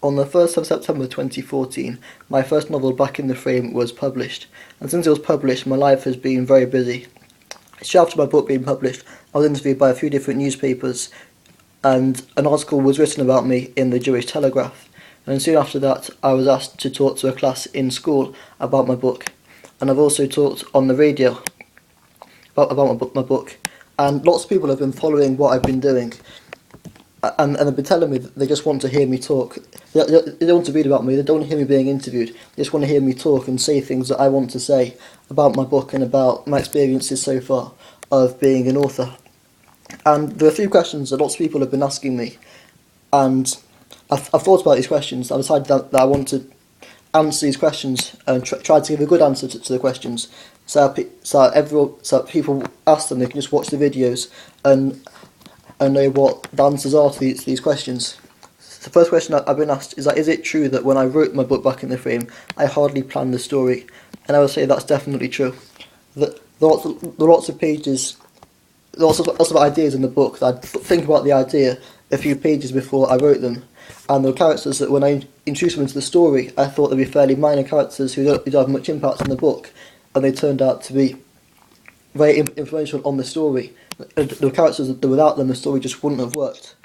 On the 1st of September 2014, my first novel, Back in the Frame, was published, and since it was published, my life has been very busy. Shortly after my book being published, I was interviewed by a few different newspapers, and an article was written about me in the Jewish Telegraph. And soon after that, I was asked to talk to a class in school about my book, and I've also talked on the radio about my book, and lots of people have been following what I've been doing. And they've been telling me that they just want to hear me talk. They don't want to read about me, they don't want to hear me being interviewed. They just want to hear me talk and say things that I want to say about my book and about my experiences so far of being an author. And there are 3 questions that lots of people have been asking me. And I've thought about these questions. I've decided that I want to answer these questions and try to give a good answer to the questions. So people ask them, they can just watch the videos and know what the answers are to these questions. The first question I've been asked is it true that when I wrote my book Back in the Frame, I hardly planned the story? And I would say that's definitely true. There are lots of pages, lots of ideas in the book that I'd think about the idea a few pages before I wrote them. And there were characters that when I introduced them into the story, I thought they'd be fairly minor characters who don't have much impact on the book, and they turned out to be very influential on the story. There were characters that without them the story just wouldn't have worked.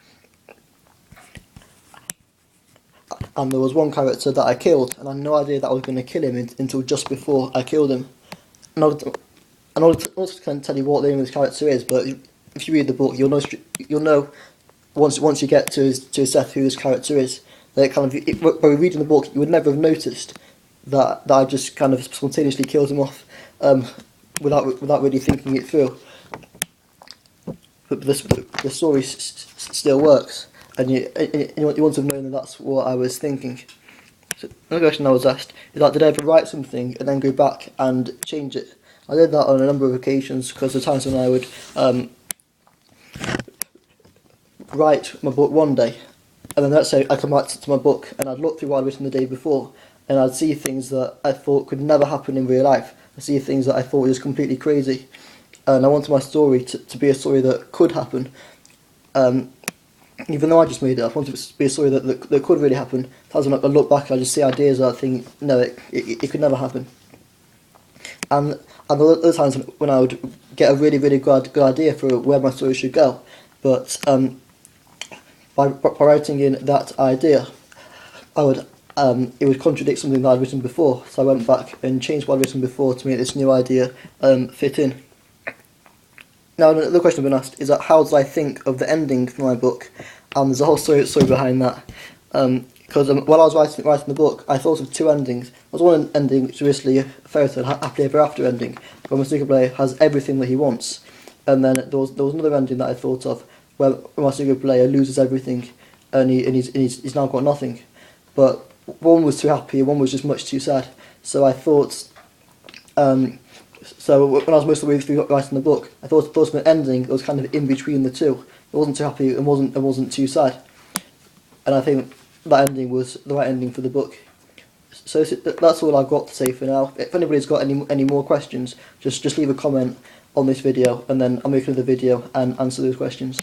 And there was one character that I killed, and I had no idea that I was going to kill him until just before I killed him. And I also can't tell you what the name of this character is, but if you read the book, you'll know once you get to his death who this character is. That by reading the book, you would never have noticed that I just kind of spontaneously killed him off without really thinking it through. But the story still works, and you want to have known that that's what I was thinking. So another question I was asked is did I ever write something and then go back and change it? I did that on a number of occasions, because there were times when I would write my book one day, and then let's say I come back to my book and I'd look through what I'd written the day before, and I'd see things that I thought could never happen in real life. I'd see things that I thought were just completely crazy. And I wanted my story to be a story that could happen. Even though I just made it up, I wanted it to be a story that could really happen. As I look back, I just see ideas that I think, no, it could never happen. And there were other times when I would get a really, really good idea for where my story should go. But by writing in that idea, it would contradict something that I'd written before. So I went back and changed what I'd written before to make this new idea fit in. Now, another question I've been asked is how did I think of the ending for my book? And there's a whole story behind that. Because while I was writing the book, I thought of 2 endings. There was one ending which was basically a fairy tale, happily ever after ending, where Mr. Player has everything that he wants. And then there was another ending that I thought of, where Mr. Player loses everything, and he's now got nothing. But one was too happy, and one was just much too sad. So I thought. So when I was most of the way through writing the book, I thought of an ending that was kind of in between the two. It wasn't too happy and wasn't too sad. And I think that ending was the right ending for the book. So that's all I've got to say for now. If anybody's got any more questions, just leave a comment on this video, and then I'll make another video and answer those questions.